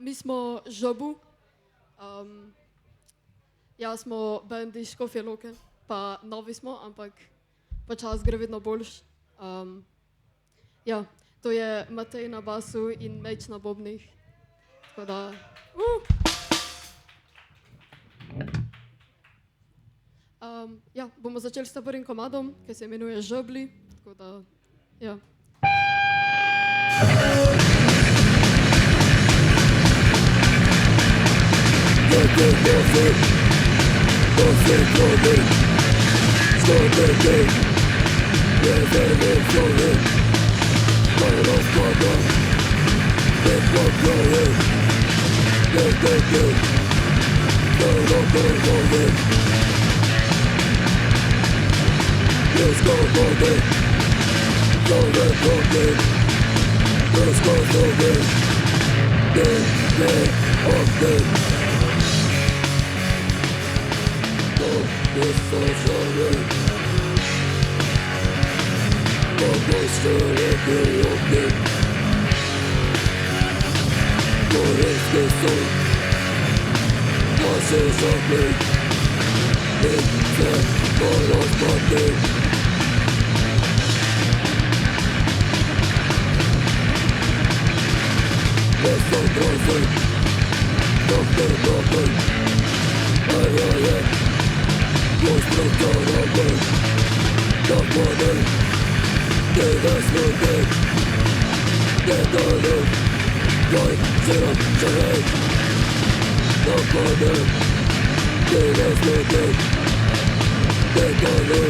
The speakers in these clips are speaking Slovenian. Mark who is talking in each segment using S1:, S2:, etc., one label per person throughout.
S1: mi smo Žobu. Ja, smo band iz Škofje Loke, pa novi smo, ampak počas gre vedno boljš. Ja, to je Matej na basu in Meč na bobnih. Tako da... Ja, bomo začeli s prvim komadom, ki se imenuje Žobli, tako da, ja.
S2: Let's go for it. Go let for it. Let's go for it. Get off it. Go this social. Go still it. Go this soul. What's this of me? It's all of my day. Sto trozy, doktor Bobel, ajaje, postrotorowy, dokłady, nie słudy, nie dole, doj, zero, czeraj, dokłady, nie słudy, nie dole,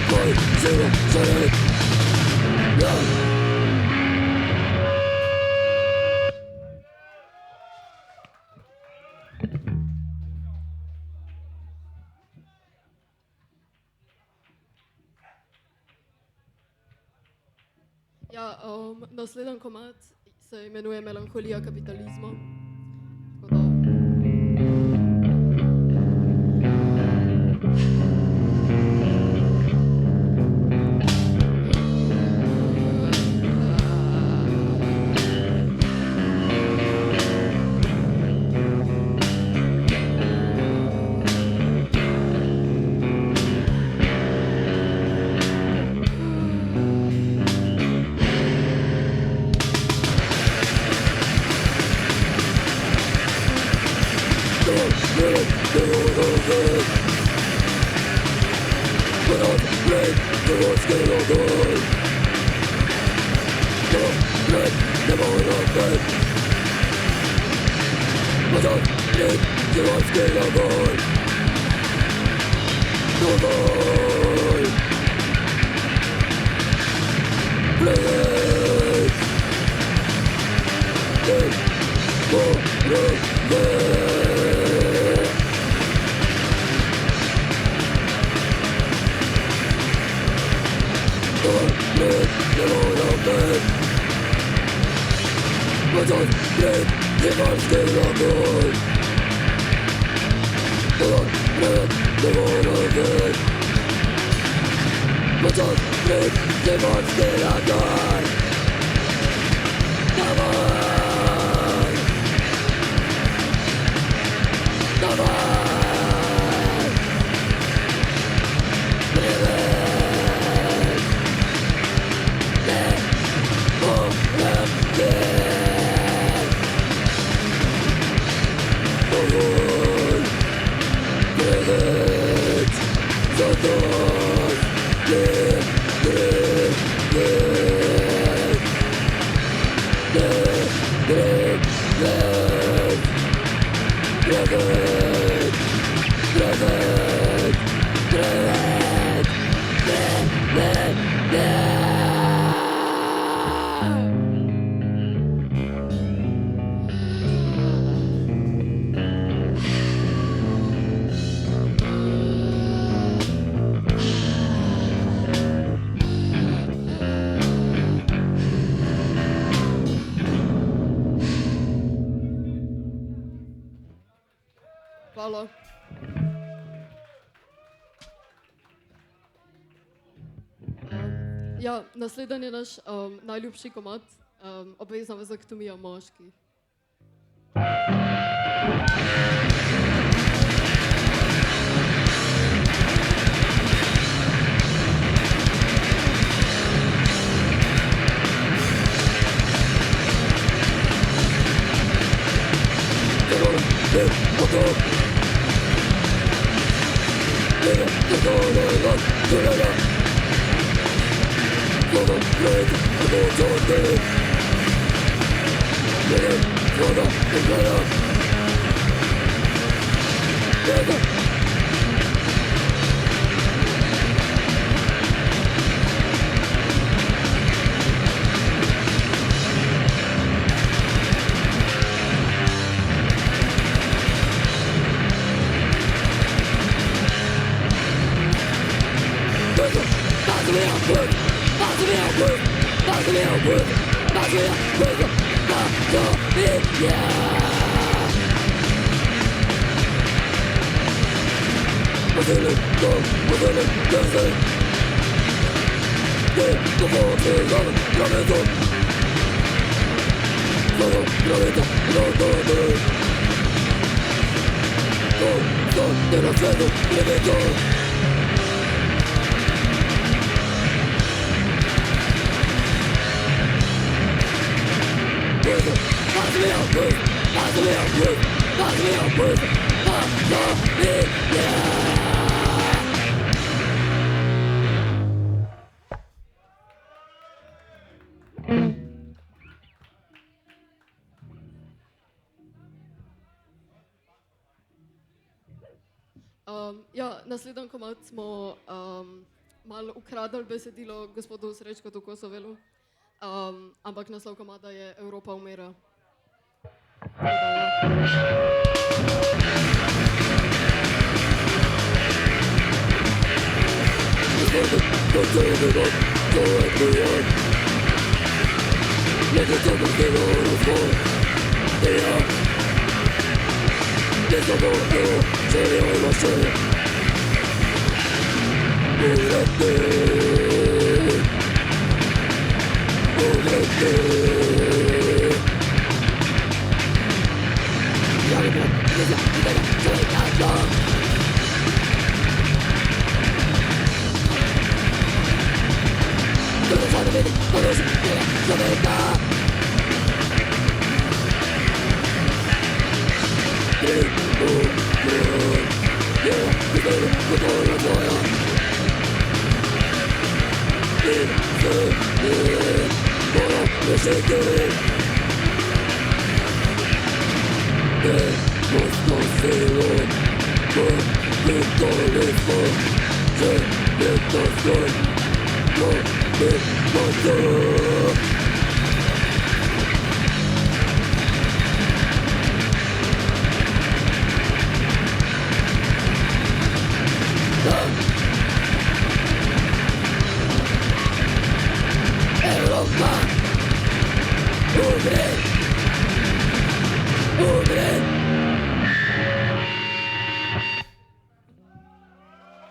S2: doj, zero, czeraj, ja.
S1: Ja, naslednji komad se imenuje Melanholija kapitalizma. Tako da... Hvala. Ja, naslednji je naš najljubši komad, obvezna vazektomija moški. Ja, naslednji komad smo malo ukradli besedilo gospodu Srečku Kosovelu, ampak naslov komada je Evropa umira.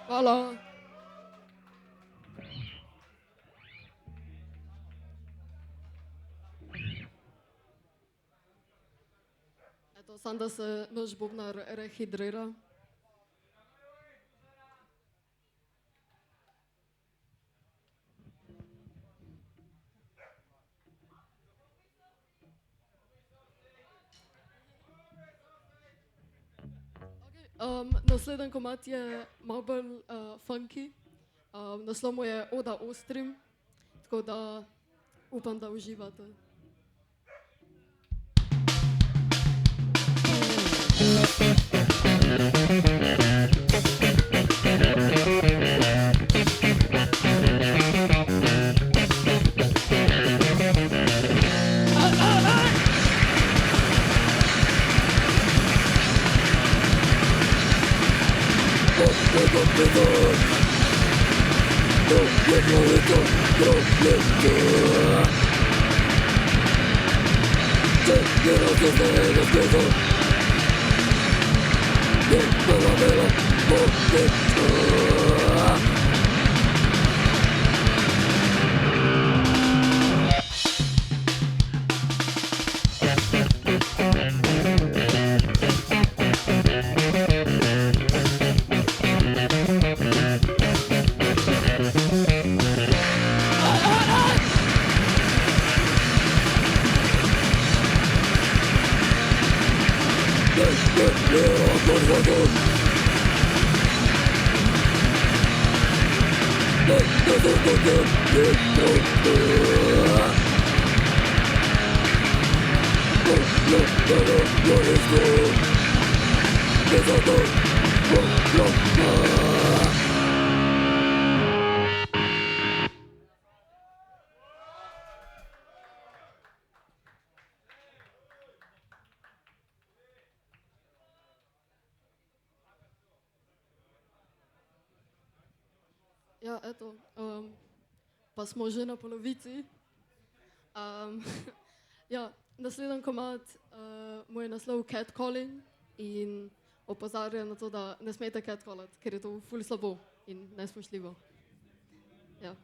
S1: Hvala. Eto, sam da se naš bubnar rehidrira. Naslednji komad je malo bolj funky. Naslov mu je Oda ostrim, tako da upam, da uživate. Ja, eto, pa smo že na polovici. Ja, naslednji komad mu je naslov Catcalling in opozarja na to, da ne smete catcallati, ker je to ful slabo in nespoštljivo. Ja.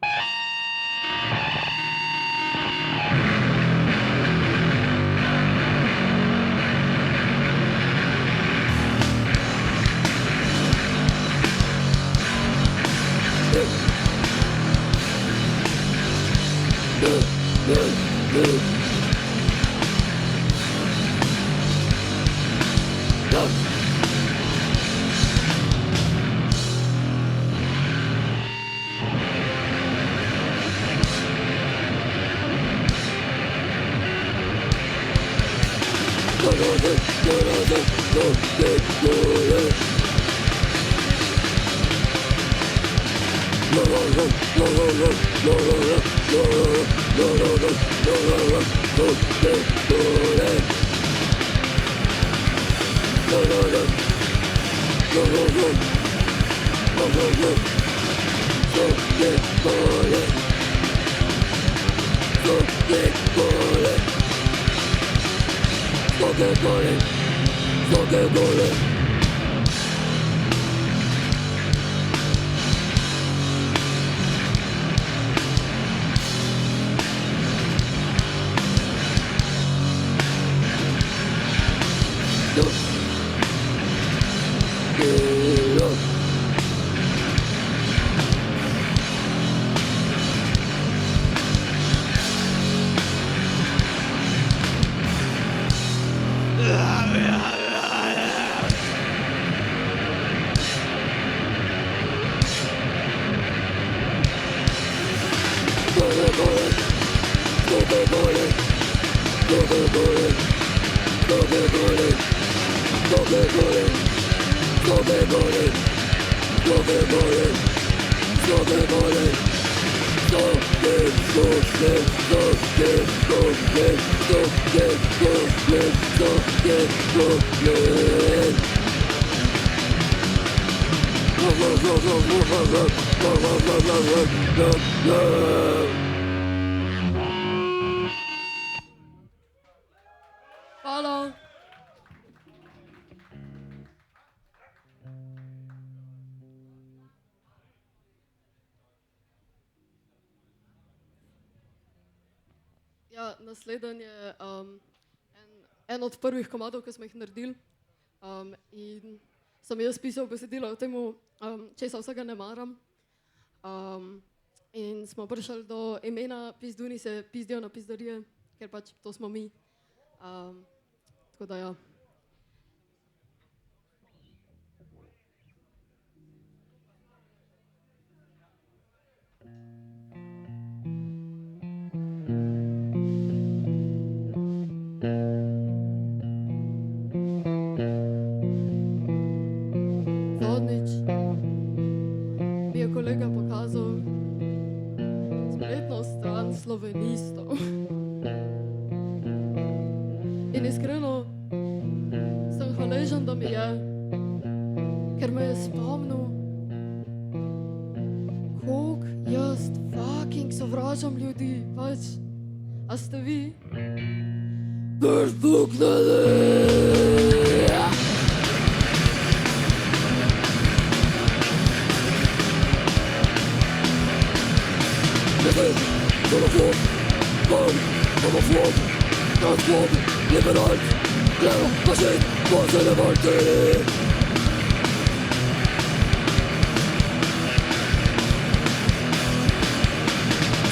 S1: Hvala. Ja, naslednji je en od prvih komadov, ki smo jih naredili. In sem jaz pisal besedilo o tem, česa vsega ne maram. In smo prišli do imena Pizduni se pizdijo na pizdarije, ker pač to smo mi. Tako da ja. Zadnjič mi je kolega pokazal spletno stran slovenistov. In iskreno sem hvaležen, da mi je, ker me je spomnil, koliko jaz fucking sovražam ljudi, pač, a ste vi?
S2: Liberal, claro, pasé, vos se levante.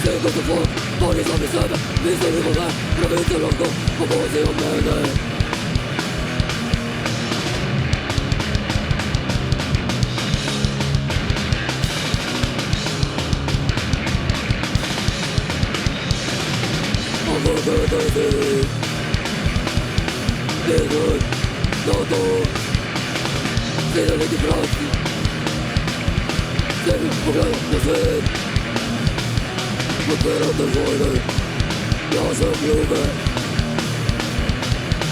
S2: Sigo tu fuoco, poni sopra sopra, mi sei di volare, province lungo, come si omene. Wyród, no to wiele pracy. Chcemy poglądać na świat. Dopiero te wojny, nasze próby.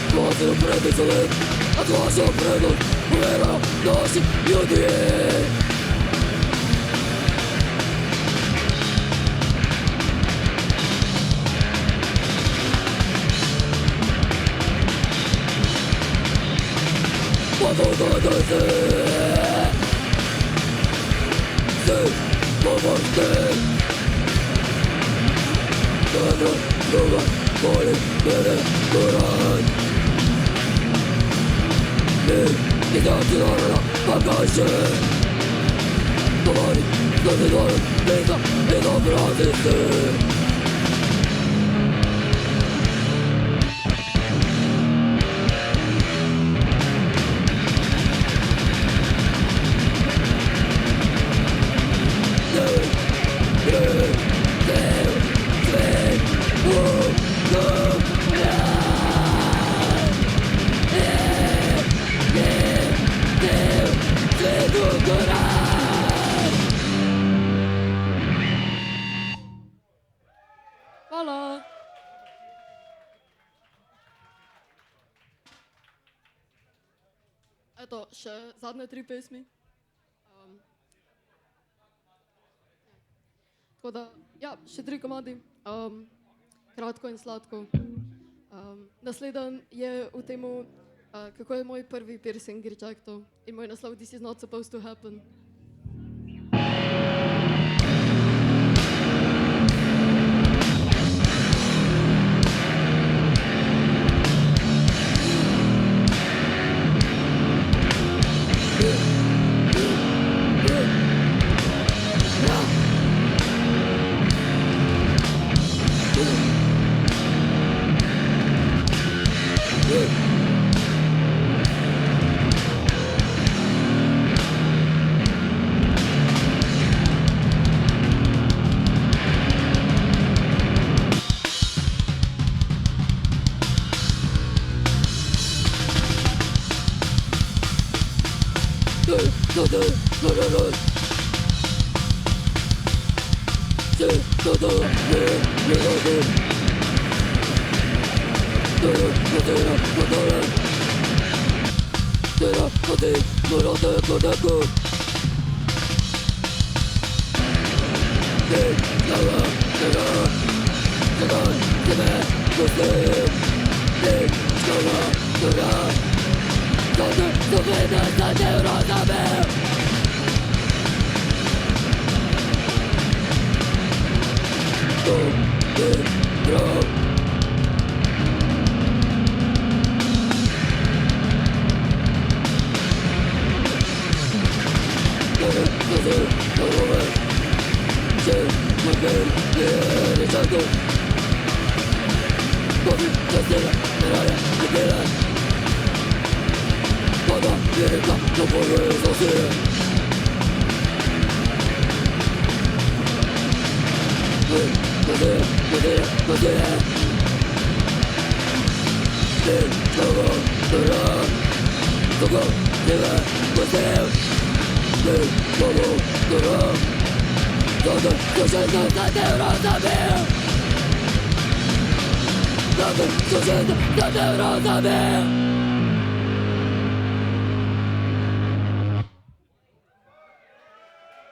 S2: Twarzy opredy co lek, a twarze opredą umiera naszych ludzi. Powodowy Ty, powodny Dobra, druga, boli, byle, góran Nie dacie naroda, bagaże Powoli, znowu dworem, wieka, nie dobra, ty
S1: Hvala. Eto, še zadnje 3 pesmi. Tako da, ja, še 3 komadi. Kratko in sladko. Naslednji je v temu, kako je moj prvi piercing rejecto in moj naslov This is not supposed to happen.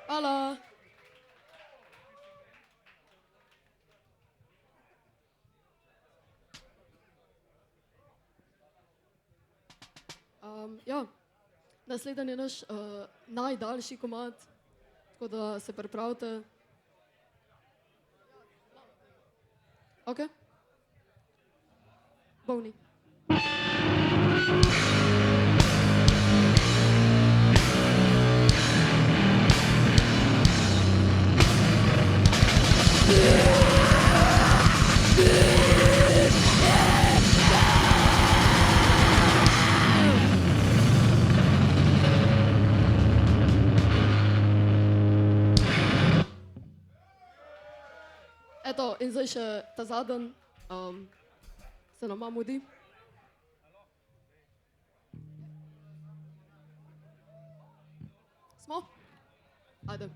S1: Hvala. Ja, naslednji je naš najdaljši komad, tako da se pripravite. Ok? Bolni. Eto, in zdaj še ta zadnji, se nama mudi. Smo? Ajde.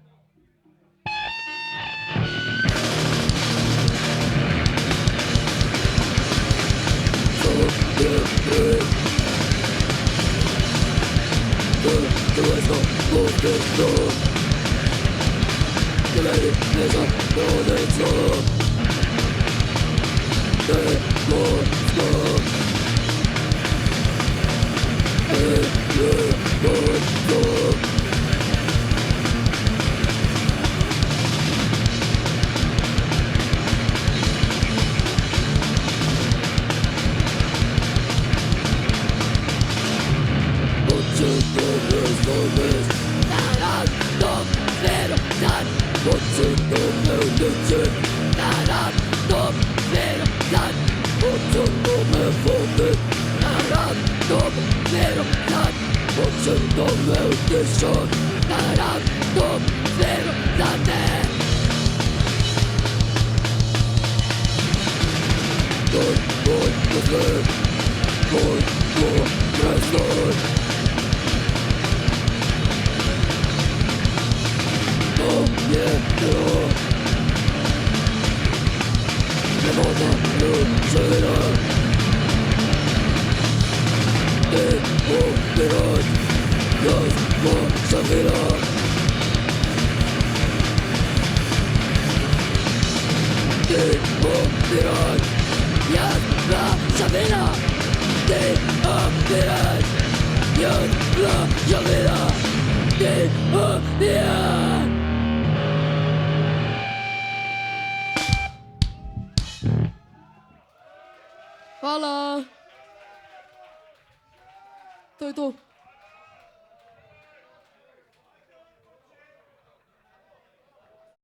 S1: Hvala. To je to.